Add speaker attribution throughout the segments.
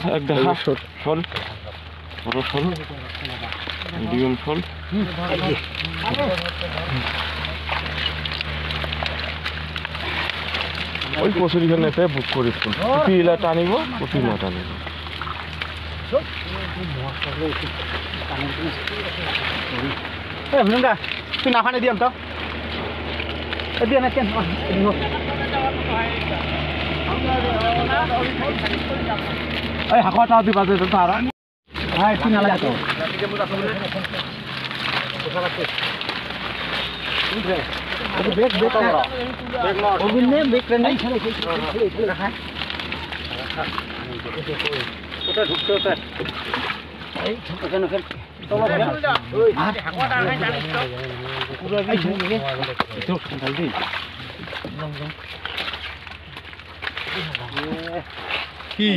Speaker 1: একটা শোল বড় শোল মিডিয়াম শোল ওই কচুরিখানে এতে বুক করিস পুঁটিলা টানিব পুঁটি না টানিব
Speaker 2: তুই না ফানে দিয়াম তো দিয়া না কেন এই হাকোয়া তাও দিবা যে তারা হ্যাঁ তুই না লাগা তো বেক বেক করা বেক না ওবিন নে বেক রে নাই ওটা ঢুকতে ওটা এই ঢুকতে কেন কেন তোলা ওই হাকোয়া টানা জানিস তো পুরো এই ঢুকে তো জলদি কি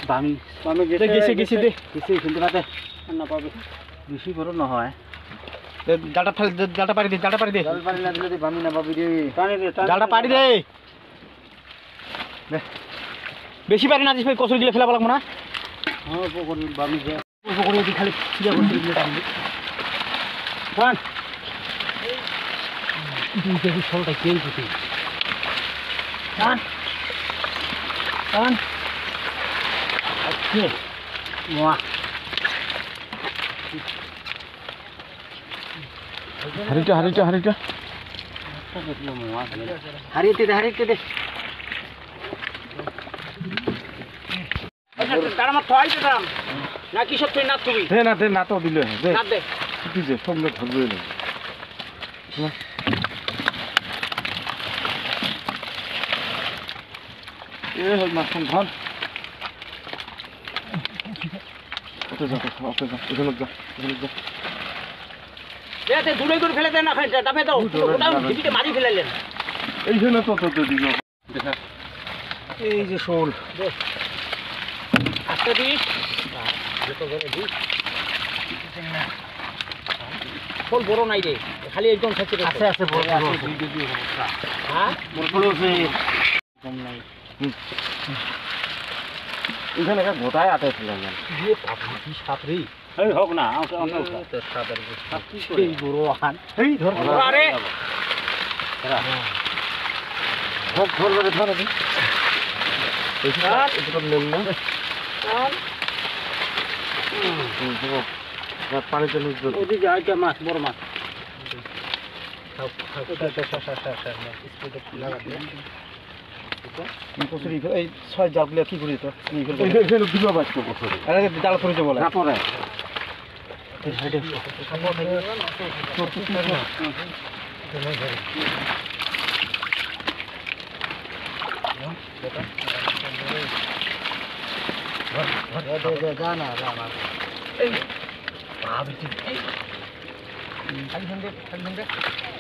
Speaker 2: বামি বামি গেছে গেছে দে গেছে কিন্তু রাতে না পাবে বেশি বড় না হয় জালটা ফেল জালটা পাড়ি দে জালটা পাড়ি দে জাল পাড়ি না দিলে বামি না পাবি রে টানি দে জালটা পাড়ি দে বেশি পারি না দিস ভাই কচুরি দিলে ফেলাব লাগবো না হ্যাঁ পকড়ি বামি দে পকড়ি দি খালি সিধা করে দিলে টানি কোন তুই দেখি ছলটা কেই পুতি কোন কোন আচ্ছা মোয়া
Speaker 1: হারিটা হারিটা হারিটা
Speaker 2: হারিতে দে হারিতে দে আচ্ছা তার মত থইতে দাম না কি সব তুই না তুমি
Speaker 1: দে না তো দিলে দে
Speaker 2: না দে
Speaker 1: তুই যে সব লোক ধরবে না এ হল মাখন ধর ওটা যা এখানে যা
Speaker 2: এতে দূরে করে ফেলে দেন না খাই ডাবে দাও ওটা দিবিতে মারি ফেলাইলেন
Speaker 1: এইখানে তো দিল দেখা
Speaker 2: এই যে শোল আস্তে দিস যত করে দিস শোল বড় নাই রে খালি একদম সাথে আছে আছে বড় আছে হ্যাঁ বড় আছে কম নাই
Speaker 1: এখানে একটা গোটায় আটে ফেলাম
Speaker 2: ये पापी की छात्री
Speaker 1: এই হোক না
Speaker 2: तो सादर को এই বড় আন এই ধর আরে
Speaker 1: ধর ধর দি এটা নেন না পানিতে নিচ
Speaker 2: ওদি যায় কে মাছ বড় মাছ কচুরি এই ছয় জালগুলো কি করি তো
Speaker 1: দিবা বাঁচবো কচুরি
Speaker 2: আরে জাল করে যাবো
Speaker 1: না পরে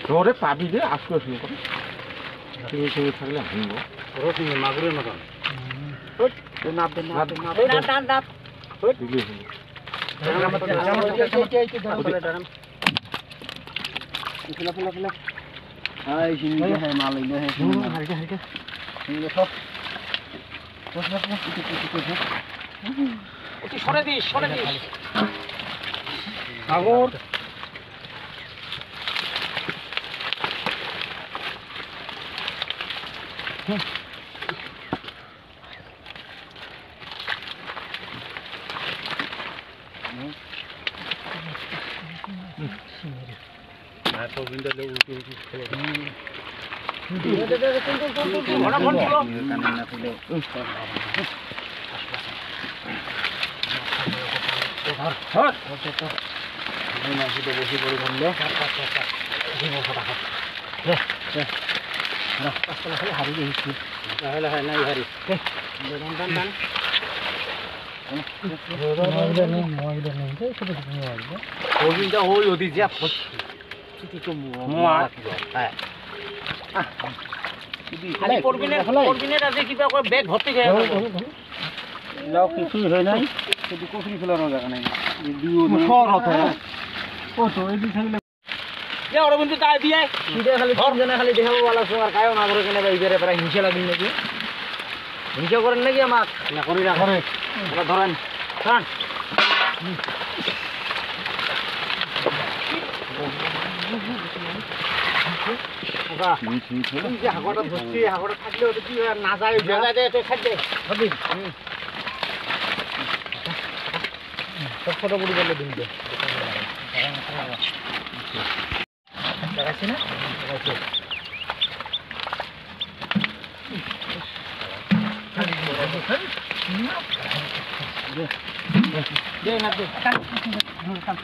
Speaker 1: তোরে পাবি দে আজকে শুরু করে তুমি থাকলে হানবো
Speaker 2: মাগুরের মতন সরে দিস সাগর বেগ ভর্তি কিছু হয় নাই শুধু কচুরি ফেলানো জায়গা নাই অরবিন্দ তাই দিয়ে খালি দেখা পালা আর কায়ও না করে কেনে হিংসা লাগিল নাকি হিংসা করেন নাকি আমার না করি না ধরেন ধরেন খান হাগটা ধরছি হাগটা থাকলে ওটা কি না যায় খাদ্যে সব ফটো বুড়ি বললে দিন দেখাচ্ছি না দে না দে কান